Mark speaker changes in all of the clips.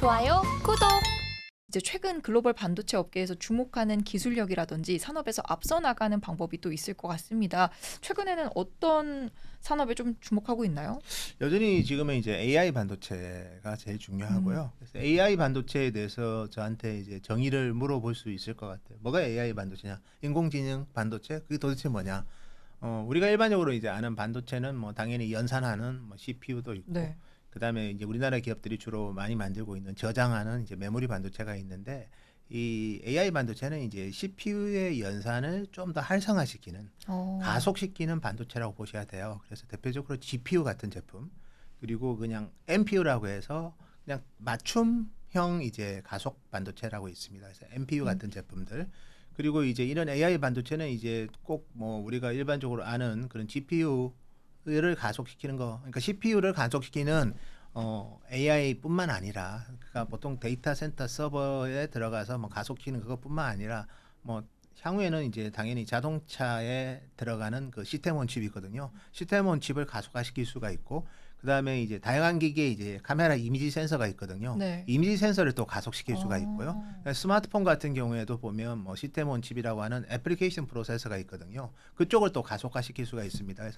Speaker 1: 좋아요, 구독! 이제 최근 글로벌 반도체 업계에서 주목하는 기술력이라든지 산업에서 앞서 나가는 방법이 또 있을 것 같습니다. 최근에는 어떤 산업에 좀 주목하고 있나요?
Speaker 2: 여전히 지금은 이제 AI 반도체가 제일 중요하고요. 그래서 AI 반도체에 대해서 저한테 이제 정의를 물어볼 수 있을 것 같아요. 뭐가 AI 반도체냐? 인공지능 반도체? 그게 도대체 뭐냐? 우리가 일반적으로 이제 아는 반도체는 뭐 당연히 연산하는 뭐 CPU도 있고,
Speaker 1: 네.
Speaker 2: 그다음에 이제 우리나라 기업들이 주로 많이 만들고 있는 저장하는 이제 메모리 반도체가 있는데, 이 AI 반도체는 이제 CPU의 연산을 좀 더 활성화시키는, 가속시키는 반도체라고 보셔야 돼요. 그래서 대표적으로 GPU 같은 제품, 그리고 그냥 NPU라고 해서 그냥 맞춤형 이제 가속 반도체라고 있습니다. 그래서 NPU 같은 제품들. 그리고 이제 이런 AI 반도체는 이제 꼭 뭐 우리가 일반적으로 아는 그런 GPU를 가속시키는 거, 그러니까 CPU를 가속시키는 AI뿐만 아니라, 그러니까 보통 데이터 센터 서버에 들어가서 뭐 가속시키는 그것뿐만 아니라, 뭐 향후에는 이제 당연히 자동차에 들어가는 그 시스템 온 칩이거든요. 시스템 온 칩을 가속화시킬 수가 있고, 그다음에 이제 다양한 기기에 이제 카메라 이미지 센서가 있거든요.
Speaker 1: 네.
Speaker 2: 이미지 센서를 또 가속시킬 수가 있고요. 스마트폰 같은 경우에도 보면 뭐 시스템 온 칩이라고 하는 애플리케이션 프로세서가 있거든요. 그쪽을 또 가속화시킬 수가 있습니다. 그래서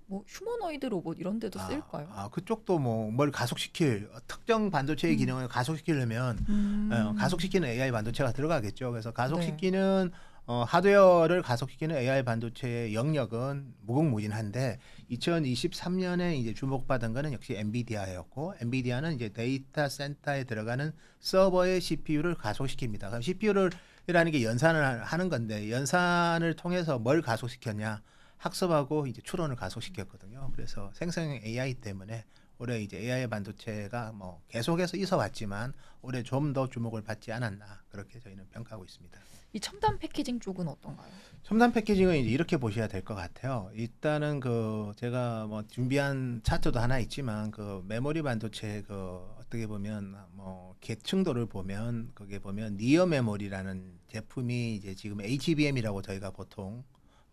Speaker 1: 뭐 휴머노이드 로봇 이런 데도 쓸까요?
Speaker 2: 그쪽도 뭐 뭘 가속시킬 특정 반도체의 기능을 가속시키려면 가속시키는 AI 반도체가 들어가겠죠. 그래서 가속시키는 하드웨어를 가속시키는 AI 반도체의 영역은 무궁무진한데, 2023년에 이제 주목받은 거는 역시 엔비디아였고, 엔비디아는 이제 데이터 센터에 들어가는 서버의 CPU를 가속시킵니다. 그럼 CPU라는 게 연산을 하는 건데, 연산을 통해서 뭘 가속시켰냐? 학습하고 이제 추론을 가속시켰거든요. 그래서 생성형 AI 때문에 올해 이제 AI 반도체가 뭐 계속해서 있어 왔지만 올해 좀 더 주목을 받지 않았나, 그렇게 저희는 평가하고 있습니다.
Speaker 1: 이 첨단 패키징 쪽은 어떤가요?
Speaker 2: 첨단 패키징은 이제 이렇게 보셔야 될 것 같아요. 일단은 그 제가 뭐 준비한 차트도 하나 있지만, 그 메모리 반도체 그 어떻게 보면 뭐 계층도를 보면, 거기에 보면 니어 메모리라는 제품이 이제 지금 HBM이라고 저희가 보통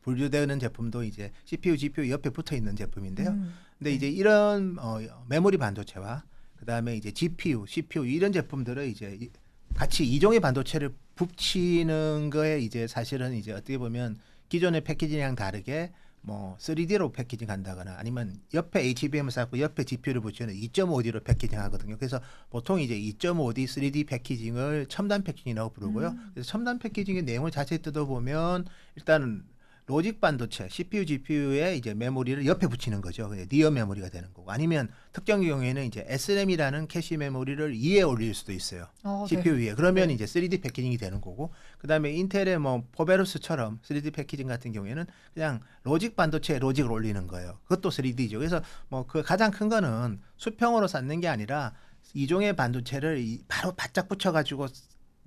Speaker 2: 분류되는 제품도 이제 CPU, GPU 옆에 붙어 있는 제품인데요. 근데 이제 이런 메모리 반도체와 그다음에 이제 GPU, CPU 이런 제품들을 이제 같이 이종의 반도체를 붙이는 거에 이제 사실은 이제 어떻게 보면 기존의 패키징이랑 다르게 뭐 3D로 패키징 한다거나, 아니면 옆에 HBM을 쌓고 옆에 GPU를 붙이는 2.5D로 패키징 하거든요. 그래서 보통 이제 2.5D, 3D 패키징을 첨단 패키징이라고 부르고요. 그래서 첨단 패키징의 내용을 자세히 뜯어보면 일단은 로직 반도체, CPU, GPU의 이제 메모리를 옆에 붙이는 거죠. 니어 메모리가 되는 거고, 아니면 특정 경우에는 이제 SRAM이라는 캐시 메모리를 위에 올릴 수도 있어요. CPU 위에. 그러면 이제 3D 패키징이 되는 거고, 그다음에 인텔의 뭐 포베루스처럼 3D 패키징 같은 경우에는 그냥 로직 반도체에 로직을 올리는 거예요. 그것도 3D죠. 그래서 뭐 그 가장 큰 거는 수평으로 쌓는 게 아니라 이종의 반도체를 바로 바짝 붙여가지고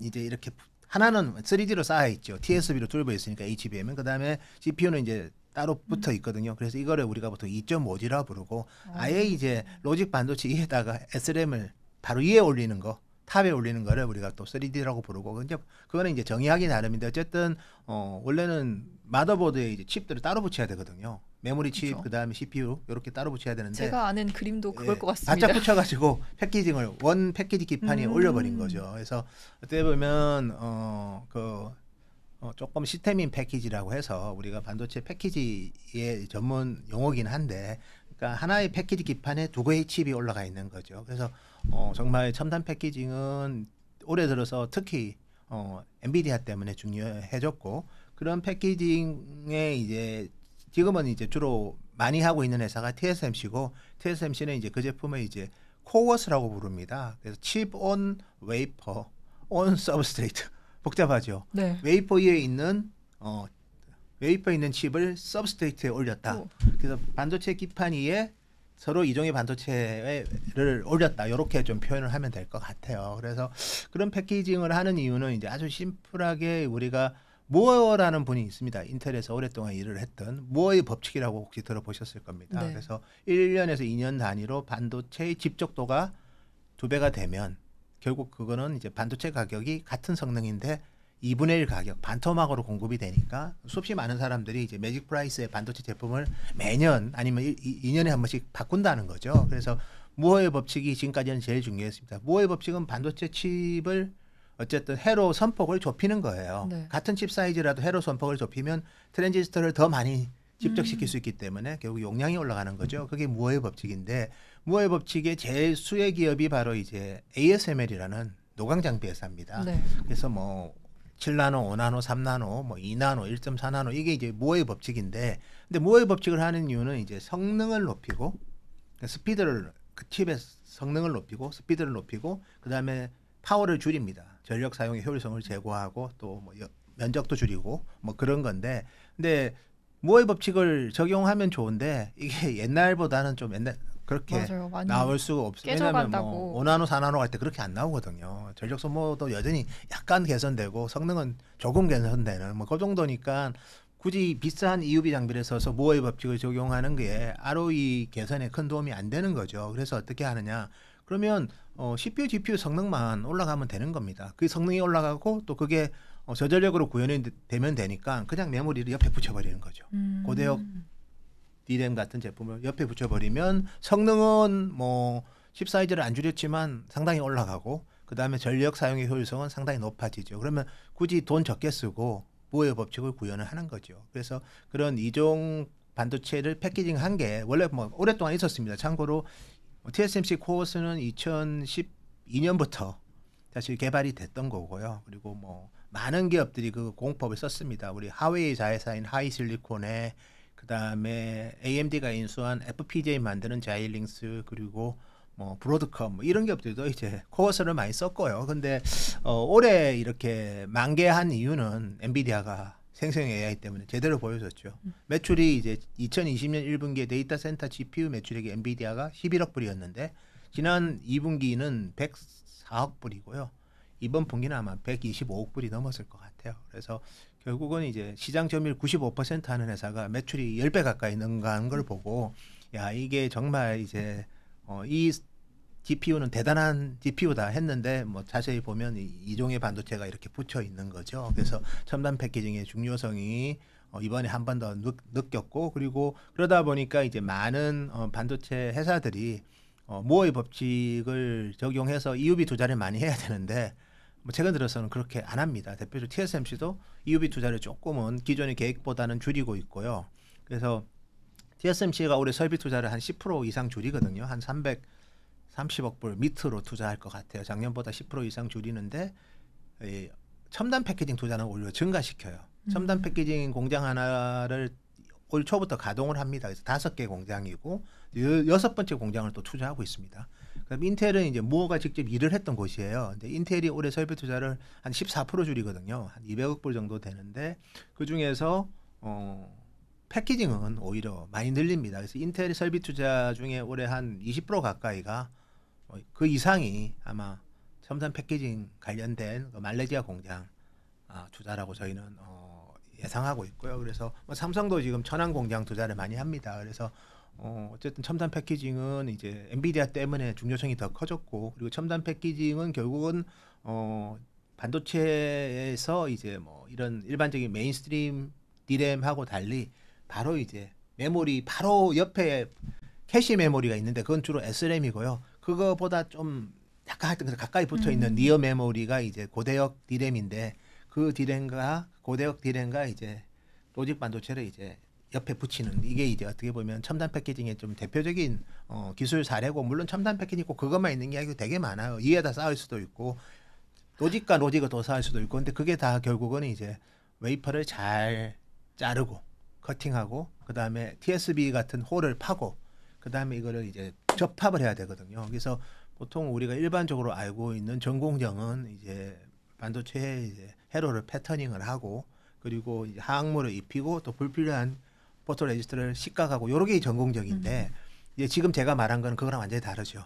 Speaker 2: 이제 이렇게 하나는 3D로 쌓여 있죠. TSV로 뚫려 있으니까 HBM은. 그다음에 GPU는 이제 따로 붙어 있거든요. 그래서 이거를 우리가 보통 2.5D라고 부르고, 아예 이제 로직 반도체 위에다가 SRAM을 바로 위에 올리는 거, 탑에 올리는 거를 우리가 또 3D라고 부르고, 근데 그거는 이제 정의하기 나름인데, 어쨌든 원래는 마더보드에 이제 칩들을 따로 붙여야 되거든요. 메모리 칩,
Speaker 1: 그렇죠.
Speaker 2: 그다음에 CPU 이렇게 따로 붙여야 되는데,
Speaker 1: 제가 아는 그림도 그걸 것 같습니다.
Speaker 2: 바짝 붙여가지고 패키징을 원 패키지 기판에 올려버린 거죠. 그래서 어떻게 보면 조금 시스템인 패키지라고 해서 우리가 반도체 패키지의 전문 용어긴 한데, 그러니까 하나의 패키지 기판에 두 개의 칩이 올라가 있는 거죠. 그래서 정말 첨단 패키징은 올해 들어서 특히 엔비디아 때문에 중요해졌고, 그런 패키징에 이제 지금은 이제 주로 많이 하고 있는 회사가 TSMC고, TSMC는 이제 그 제품을 이제 코어스라고 부릅니다. 그래서 칩 온 웨이퍼 온 서브스트레이트, 복잡하죠. 웨이퍼 위에 있는 칩을 서브스트레이트에 올렸다. 그래서 반도체 기판 위에 서로 이종의 반도체를 올렸다, 이렇게 좀 표현을 하면 될 것 같아요. 그래서 그런 패키징을 하는 이유는 이제 아주 심플하게, 우리가 무어라는 분이 있습니다. 인텔에서 오랫동안 일을 했던 무어의 법칙이라고 혹시 들어보셨을 겁니다. 그래서 1년에서 2년 단위로 반도체의 집적도가 2배가 되면 결국 그거는 이제 반도체 가격이 같은 성능인데 2분의 1 가격, 반토막으로 공급이 되니까 수없이 많은 사람들이 이제 매직 프라이스의 반도체 제품을 매년 아니면 2년에 한 번씩 바꾼다는 거죠. 그래서 무어의 법칙이 지금까지는 제일 중요했습니다. 무어의 법칙은 반도체 칩을 어쨌든 회로 선폭을 좁히는 거예요.
Speaker 1: 네.
Speaker 2: 같은 칩 사이즈라도 회로 선폭을 좁히면 트랜지스터를 더 많이 집적시킬 수 있기 때문에 결국 용량이 올라가는 거죠. 그게 무어의 법칙인데 무어의 법칙의 제일 수혜 기업이 바로 이제 ASML이라는 노광 장비 회사입니다.
Speaker 1: 네.
Speaker 2: 그래서 뭐 7나노, 5나노, 3나노, 뭐 2나노, 1.4나노 이게 이제 무어의 법칙인데 근데 무어의 법칙을 하는 이유는 이제 성능을 높이고 스피드를 그 칩의 성능을 높이고 스피드를 높이고 그다음에 파워를 줄입니다. 전력 사용의 효율성을 제고하고 또 뭐 면적도 줄이고 뭐 그런 건데 근데 무어의 법칙을 적용하면 좋은데 이게 옛날보다는 좀 옛날 그렇게
Speaker 1: 맞아요. 많이
Speaker 2: 나올 수가 없어요. 왜냐하면
Speaker 1: 깨져간다고.
Speaker 2: 뭐 5나노, 4나노 할 때 그렇게 안 나오거든요. 전력 소모도 여전히 약간 개선되고 성능은 조금 개선되는 뭐 그 정도니까 굳이 비싼 EUV 장비를 써서 무어의 법칙을 적용하는 게 ROE 개선에 큰 도움이 안 되는 거죠. 그래서 어떻게 하느냐? 그러면 CPU, GPU 성능만 올라가면 되는 겁니다. 그 성능이 올라가고 또 그게 저전력으로 구현이 되면 되니까 그냥 메모리를 옆에 붙여버리는 거죠. 고대역 D램 같은 제품을 옆에 붙여버리면 성능은 뭐 칩 사이즈를 안 줄였지만 상당히 올라가고 그 다음에 전력 사용의 효율성은 상당히 높아지죠. 그러면 굳이 돈 적게 쓰고 무어의 법칙을 구현을 하는 거죠. 그래서 그런 이종 반도체를 패키징한 게 원래 뭐 오랫동안 있었습니다. 참고로 TSMC 코어스는 2012년부터 사실 개발이 됐던 거고요. 그리고 뭐 많은 기업들이 그 공법을 썼습니다. 우리 하웨이 자회사인 하이실리콘에 그다음에 AMD가 인수한 FPGA 만드는 자이링스 그리고 뭐 브로드컴 뭐 이런 기업들도 이제 코어스를 많이 썼고요. 근데 올해 이렇게 만개한 이유는 엔비디아가 생성 AI 때문에 제대로 보여줬죠. 매출이 이제 2020년 1분기에 데이터 센터 GPU 매출액이 엔비디아가 11억 불이었는데 지난 2분기는 104억 불이고요. 이번 분기는 아마 125억 불이 넘었을 것 같아요. 그래서 결국은 이제 시장 점유율 95% 하는 회사가 매출이 10배 가까이 능가한 걸 보고 야 이게 정말 이제 이 GPU는 대단한 GPU다 했는데 뭐 자세히 보면 이종의 반도체가 이렇게 붙여 있는 거죠. 그래서 첨단 패키징의 중요성이 이번에 한 번 더 느꼈고 그리고 그러다 보니까 이제 많은 반도체 회사들이 무어의 법칙을 적용해서 EUV 투자를 많이 해야 되는데 뭐 최근 들어서는 그렇게 안 합니다. 대표적으로 TSMC도 EUV 투자를 조금은 기존의 계획보다는 줄이고 있고요. 그래서 TSMC가 올해 설비 투자를 한 10% 이상 줄이거든요. 한 330억 불 밑으로 투자할 것 같아요. 작년보다 10% 이상 줄이는데 첨단 패키징 투자는 오히려 증가시켜요. 첨단 패키징 공장 하나를 올 초부터 가동을 합니다. 그래서 5개 공장이고 6번째 공장을 또 투자하고 있습니다. 그럼 인텔은 이제 무어가 직접 일을 했던 곳이에요. 근데 인텔이 올해 설비 투자를 한 14% 줄이거든요. 한 200억 불 정도 되는데 그 중에서 패키징은 오히려 많이 늘립니다. 그래서 인텔 설비 투자 중에 올해 한 20% 가까이가 그 이상이 아마 첨단 패키징 관련된 말레이시아 공장 투자라고 저희는 예상하고 있고요. 그래서 삼성도 지금 천안 공장 투자를 많이 합니다. 그래서 어쨌든 첨단 패키징은 이제 엔비디아 때문에 중요성이 더 커졌고 그리고 첨단 패키징은 결국은 반도체에서 이제 뭐 이런 일반적인 메인스트림 D램하고 달리 바로 이제 메모리 바로 옆에 캐시 메모리가 있는데 그건 주로 SRAM이고요. 그거보다 좀 약간 가까이 붙어 있는 니어 메모리가 이제 고대역 D램인데 그 D램과 고대역 D램과 이제 로직 반도체를 이제 옆에 붙이는 이게 이제 어떻게 보면 첨단 패키징의 좀 대표적인 기술 사례고 물론 첨단 패키징 꼭 그것만 있는 게 아니고 되게 많아요. 위에다 쌓을 수도 있고 로직과 로직을 더 쌓을 수도 있고 근데 그게 다 결국은 이제 웨이퍼를 잘 자르고 커팅하고 그다음에 TSB 같은 홀을 파고 그다음에 이거를 이제 접합을 해야 되거든요. 그래서 보통 우리가 일반적으로 알고 있는 전공정은 이제 반도체에 이제 회로를 패터닝을 하고 그리고 이제 하악물을 입히고 또 불필요한 포토레지스트를 식각하고 요런 게 전공적인데 이제 지금 제가 말한 건 그거랑 완전히 다르죠.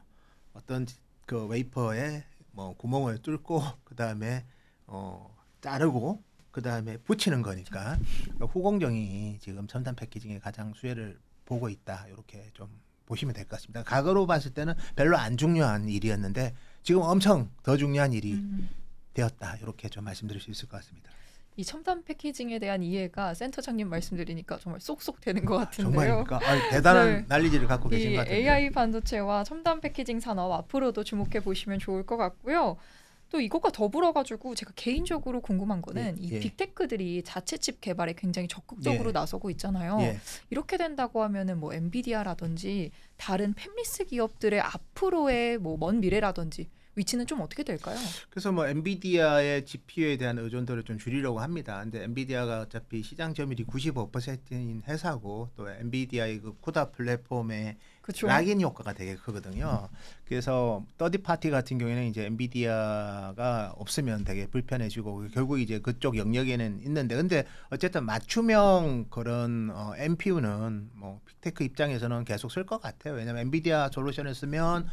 Speaker 2: 어떤 그 웨이퍼에 뭐 구멍을 뚫고 그다음에 자르고 그다음에 붙이는 거니까 후공정이 지금 첨단 패키징에 가장 수혜를 보고 있다. 이렇게 좀 보시면 될 것 같습니다. 과거로 봤을 때는 별로 안 중요한 일이었는데 지금 엄청 더 중요한 일이 되었다. 이렇게 좀 말씀드릴 수 있을 것 같습니다.
Speaker 1: 이 첨단 패키징에 대한 이해가 센터장님 말씀드리니까 정말 쏙쏙 되는 것 같은데요.
Speaker 2: 정말입니까? 대단한
Speaker 1: 네.
Speaker 2: 난리지를 갖고 계신
Speaker 1: 이
Speaker 2: 것 같은데.
Speaker 1: AI 반도체와 첨단 패키징 산업 앞으로도 주목해 보시면 좋을 것 같고요. 또 이것과 더불어 가지고 제가 개인적으로 궁금한 거는 이
Speaker 2: 예.
Speaker 1: 빅테크들이 자체 칩 개발에 굉장히 적극적으로
Speaker 2: 예.
Speaker 1: 나서고 있잖아요.
Speaker 2: 예.
Speaker 1: 이렇게 된다고 하면은 뭐 엔비디아라든지 다른 팹리스 기업들의 앞으로의 뭐 먼 미래라든지 위치는 좀 어떻게 될까요?
Speaker 2: 그래서 뭐 엔비디아의 GPU에 대한 의존도를 좀 줄이려고 합니다. 근데 엔비디아가 어차피 시장 점유율이 95%인 회사고 또 엔비디아의 그 쿠다 플랫폼의
Speaker 1: 그렇죠.
Speaker 2: 락인 효과가 되게 크거든요. 그래서 서드 파티 같은 경우에는 이제 엔비디아가 없으면 되게 불편해지고 결국 이제 그쪽 영역에는 있는데 근데 어쨌든 맞춤형 그런 NPU는 뭐 빅테크 입장에서는 계속 쓸 것 같아요. 왜냐하면 엔비디아 솔루션을 쓰면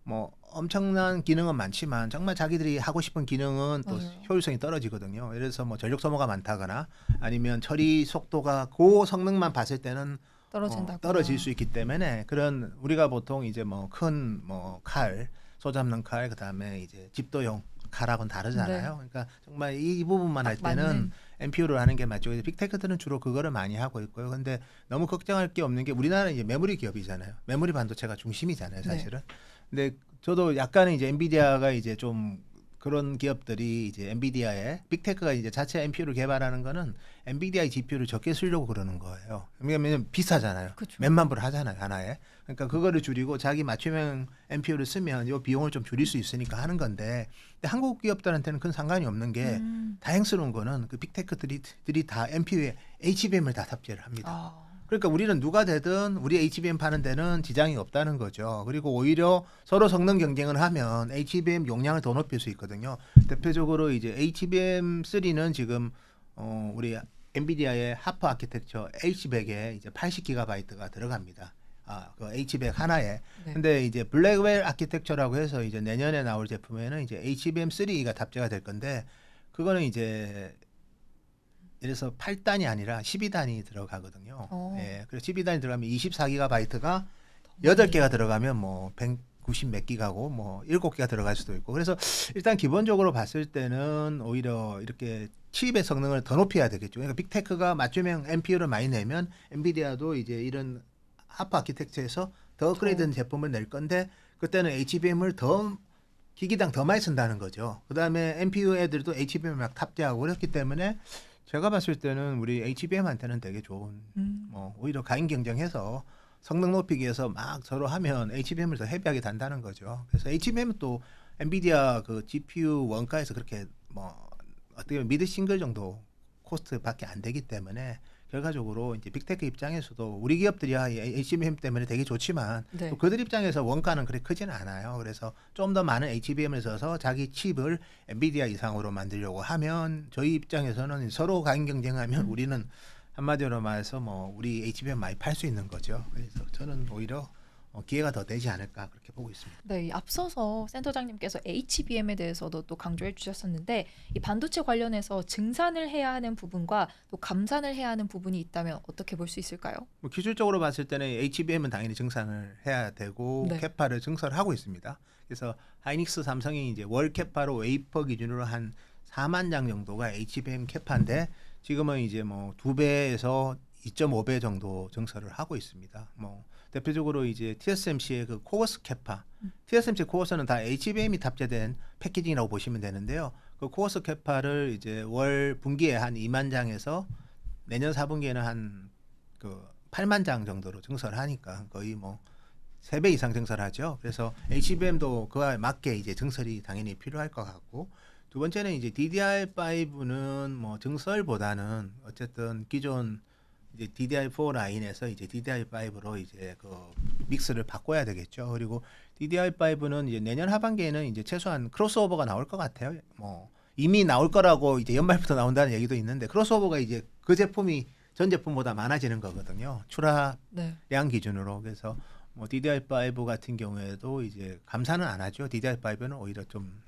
Speaker 2: 뭐 엄청난 기능은 많지만 정말 자기들이 하고 싶은 기능은 또
Speaker 1: 맞아요.
Speaker 2: 효율성이 떨어지거든요. 예를 들어서 뭐 전력 소모가 많다거나 아니면 처리 속도가 고 성능만 봤을 때는
Speaker 1: 떨어진다거나.
Speaker 2: 떨어질 수 있기 때문에 그런 우리가 보통 이제 뭐 큰 뭐 칼, 소 잡는 칼, 그다음에 이제 집도용 칼하고는 다르잖아요.
Speaker 1: 네.
Speaker 2: 그러니까 정말 이 부분만 할
Speaker 1: 딱
Speaker 2: 때는
Speaker 1: 맞는.
Speaker 2: NPU를 하는 게 맞죠. 그래서 빅테크들은 주로 그거를 많이 하고 있고요. 근데 너무 걱정할 게 없는 게 우리나라는 이제 메모리 기업이잖아요. 메모리 반도체가 중심이잖아요,
Speaker 1: 네.
Speaker 2: 사실은. 근데 저도 약간은 이제 엔비디아가 이제 좀 그런 기업들이 이제 엔비디아의 빅테크가 이제 자체 NPU를 개발하는 거는 엔비디아의 GPU를 적게 쓰려고 그러는 거예요. 왜냐면 비싸잖아요.
Speaker 1: 그쵸.
Speaker 2: 몇만 불 하잖아요, 하나에. 그러니까 그거를 줄이고 자기 맞춤형 NPU를 쓰면 이 비용을 좀 줄일 수 있으니까 하는 건데 근데 한국 기업들한테는 큰 상관이 없는 게 다행스러운 거는 그 빅테크들이 다 NPU에 HBM을 다 탑재를 합니다.
Speaker 1: 아.
Speaker 2: 그러니까 우리는 누가 되든 우리 HBM 파는 데는 지장이 없다는 거죠. 그리고 오히려 서로 성능 경쟁을 하면 HBM 용량을 더 높일 수 있거든요. 대표적으로 이제 HBM3는 지금 우리 엔비디아의 하프 아키텍처 H100에 이제 80GB가 들어갑니다. 그 H100 하나에.
Speaker 1: 네.
Speaker 2: 근데 이제 블랙웰 아키텍처라고 해서 이제 내년에 나올 제품에는 이제 HBM3가 탑재가 될 건데 그거는 이제 예를 들어서 8단이 아니라 12단이 들어가거든요. 예. 그래서 12단이 들어가면 24GB가 8개가 들어가면 뭐 190 몇 기가고 뭐 7개가 들어갈 수도 있고. 그래서 일단 기본적으로 봤을 때는 오히려 이렇게 칩의 성능을 더 높여야 되겠죠. 그러니까 빅테크가 맞춤형 NPU를 많이 내면 엔비디아도 이제 이런 하프 아키텍처에서 더 업그레이드된 제품을 낼 건데 그때는 HBM을 더 기기당 더 많이 쓴다는 거죠. 그다음에 NPU 애들도 HBM 막 탑재하고 그렇기 때문에 제가 봤을 때는 우리 HBM한테는 되게 좋은 오히려 가인 경쟁해서 성능 높이기 위해서 막 서로 하면 HBM을 더 헤비하게 단다는 거죠. 그래서 HBM은 또 엔비디아 그 GPU 원가에서 그렇게 뭐 어떻게 보면 미드 싱글 정도 코스트밖에 안 되기 때문에 결과적으로 이제 빅테크 입장에서도 우리 기업들이 HBM 때문에 되게 좋지만
Speaker 1: 네.
Speaker 2: 또 그들 입장에서 원가는 그렇게 크지는 않아요. 그래서 좀 더 많은 HBM을 써서 자기 칩을 엔비디아 이상으로 만들려고 하면 저희 입장에서는 서로 가격 경쟁하면 우리는 한마디로 말해서 뭐 우리 HBM 많이 팔 수 있는 거죠. 그래서 저는 오히려 기회가 더 되지 않을까 그렇게 보고 있습니다.
Speaker 1: 네, 이 앞서서 센터장님께서 HBM에 대해서도 또 강조해 주셨었는데 이 반도체 관련해서 증산을 해야 하는 부분과 또 감산을 해야 하는 부분이 있다면 어떻게 볼 수 있을까요?
Speaker 2: 뭐 기술적으로 봤을 때는 HBM은 당연히 증산을 해야 되고
Speaker 1: 네.
Speaker 2: 캐파를 증설을 하고 있습니다. 그래서 하이닉스 삼성이 이제 월 캐파로 웨이퍼 기준으로 한 4만 장 정도가 HBM 캐파인데 지금은 이제 뭐 2배에서 2.5배 정도 증설을 하고 있습니다. 뭐 대표적으로 이제 TSMC의 그 코어스 캐파, TSMC 코어스는 다 HBM이 탑재된 패키징이라고 보시면 되는데요. 그 코어스 캐파를 이제 월 분기에 한 2만 장에서 내년 4분기에는 한 그 8만 장 정도로 증설을 하니까 거의 뭐 3배 이상 증설하죠. 그래서 HBM도 그와 맞게 이제 증설이 당연히 필요할 것 같고 두 번째는 이제 DDR5는 뭐 증설보다는 어쨌든 기존 이제 DDR4 라인에서 이제 DDR5로 이제 그 믹스를 바꿔야 되겠죠. 그리고 DDR5는 이제 내년 하반기에는 이제 최소한 크로스오버가 나올 것 같아요. 뭐 이미 나올 거라고 이제 연말부터 나온다는 얘기도 있는데 크로스오버가 이제 그 제품이 전 제품보다 많아지는 거거든요. 출하량
Speaker 1: 네.
Speaker 2: 기준으로. 그래서 뭐 DDR5 같은 경우에도 이제 감산은 안 하죠. DDR5는 오히려 좀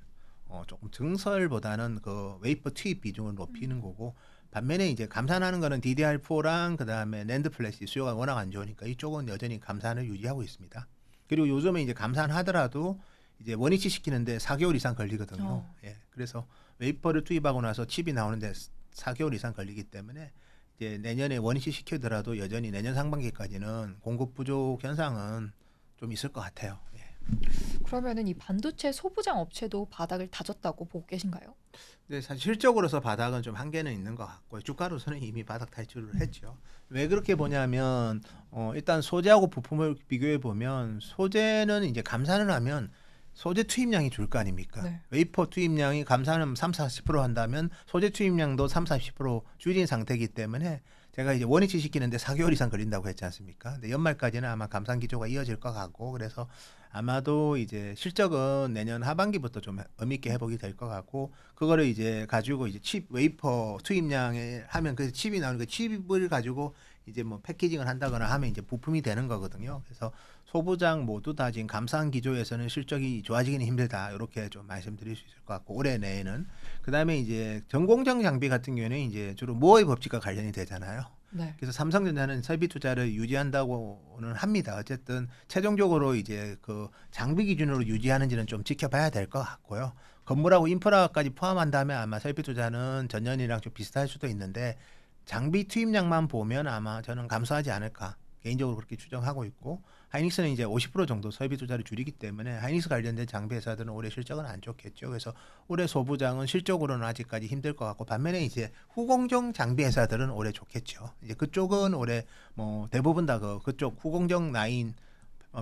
Speaker 2: 조금 증설보다는 그 웨이퍼 투입 비중을 높이는 거고 반면에 이제 감산하는 거는 DDR4랑 그다음에 낸드 플래시 수요가 워낙 안 좋으니까 이쪽은 여전히 감산을 유지하고 있습니다. 그리고 요즘에 이제 감산하더라도 이제 원위치 시키는데 4개월 이상 걸리거든요. 예. 그래서 웨이퍼를 투입하고 나서 칩이 나오는데 4개월 이상 걸리기 때문에 이제 내년에 원위치 시키더라도 여전히 내년 상반기까지는 공급 부족 현상은 좀 있을 것 같아요. 예.
Speaker 1: 그러면은 이 반도체 소부장 업체도 바닥을 다졌다고 보고 계신가요?
Speaker 2: 근데 사실 실적으로서 바닥은 좀 한계는 있는 것 같고요. 주가로서는 이미 바닥 탈출을 했죠. 왜 그렇게 보냐면 일단 소재하고 부품을 비교해 보면 소재는 이제 감산을 하면 소재 투입량이 줄 거 아닙니까?
Speaker 1: 네.
Speaker 2: 웨이퍼 투입량이 감산은 3-40% 한다면 소재 투입량도 3-40% 줄인 상태이기 때문에 제가 이제 원위치 시키는데 4개월 이상 걸린다고 했지 않습니까? 근데 연말까지는 아마 감산 기조가 이어질 것 같고 그래서 아마도 이제 실적은 내년 하반기부터 좀 의미 있게 회복이 될 것 같고 그거를 이제 가지고 이제 칩 웨이퍼 투입량에 하면 그 칩이 나오는 그 칩을 가지고 이제 뭐 패키징을 한다거나 하면 이제 부품이 되는 거거든요. 그래서 소부장 모두 다 지금 감산 기조에서는 실적이 좋아지기는 힘들다. 이렇게 좀 말씀드릴 수 있을 것 같고 올해 내에는 그다음에 이제 전공정 장비 같은 경우에는 이제 주로 모의 법칙과 관련이 되잖아요.
Speaker 1: 네.
Speaker 2: 그래서 삼성전자는 설비 투자를 유지한다고는 합니다. 어쨌든 최종적으로 이제 그 장비 기준으로 유지하는지는 좀 지켜봐야 될 것 같고요. 건물하고 인프라까지 포함한다면 아마 설비 투자는 전년이랑 좀 비슷할 수도 있는데 장비 투입량만 보면 아마 저는 감소하지 않을까 개인적으로 그렇게 추정하고 있고 하이닉스는 이제 50% 정도 설비 투자를 줄이기 때문에 하이닉스 관련된 장비 회사들은 올해 실적은 안 좋겠죠. 그래서 올해 소부장은 실적으로는 아직까지 힘들 것 같고 반면에 이제 후공정 장비 회사들은 올해 좋겠죠. 이제 그쪽은 올해 뭐 대부분 다 그쪽 후공정 라인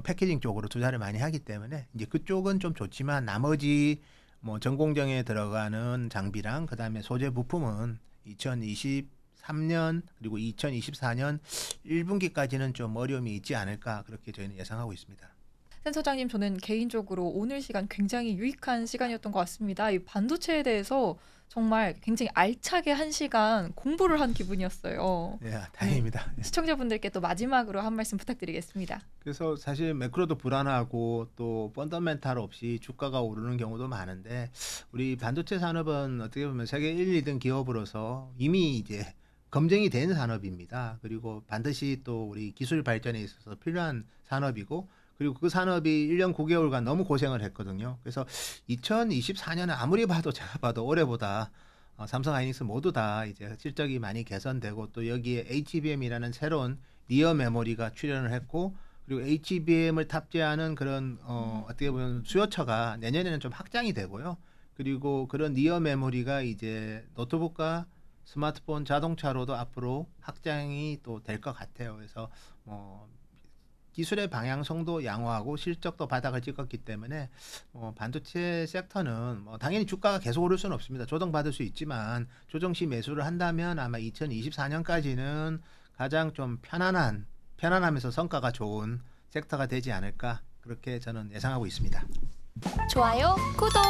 Speaker 2: 패키징 쪽으로 투자를 많이 하기 때문에 이제 그쪽은 좀 좋지만 나머지 뭐 전공정에 들어가는 장비랑 그다음에 소재 부품은 2023년 그리고 2024년 1분기까지는 좀 어려움이 있지 않을까 그렇게 저희는 예상하고 있습니다.
Speaker 1: 센터장님, 저는 개인적으로 오늘 시간 굉장히 유익한 시간이었던 것 같습니다. 이 반도체에 대해서 정말 굉장히 알차게 한 시간 공부를 한 기분이었어요.
Speaker 2: 네, 다행입니다.
Speaker 1: 시청자분들께 또 마지막으로 한 말씀 부탁드리겠습니다.
Speaker 2: 그래서 사실 매크로도 불안하고 또 펀더멘탈 없이 주가가 오르는 경우도 많은데 우리 반도체 산업은 어떻게 보면 세계 1, 2등 기업으로서 이미 이제 검증이 된 산업입니다. 그리고 반드시 또 우리 기술 발전에 있어서 필요한 산업이고 그리고 그 산업이 1년 9개월간 너무 고생을 했거든요. 그래서 2024년은 아무리 봐도 제가 봐도 올해보다 삼성 하이닉스 모두 다 이제 실적이 많이 개선되고 또 여기에 HBM이라는 새로운 니어 메모리가 출현을 했고 그리고 HBM을 탑재하는 그런 어떻게 보면 수요처가 내년에는 좀 확장이 되고요. 그리고 그런 니어 메모리가 이제 노트북과 스마트폰, 자동차로도 앞으로 확장이 또 될 것 같아요. 그래서 기술의 방향성도 양호하고 실적도 바닥을 찍었기 때문에 반도체 섹터는 당연히 주가가 계속 오를 수는 없습니다. 조정받을 수 있지만 조정 시 매수를 한다면 아마 2024년까지는 가장 좀 편안하면서 성과가 좋은 섹터가 되지 않을까 그렇게 저는 예상하고 있습니다.
Speaker 3: 좋아요, 구독!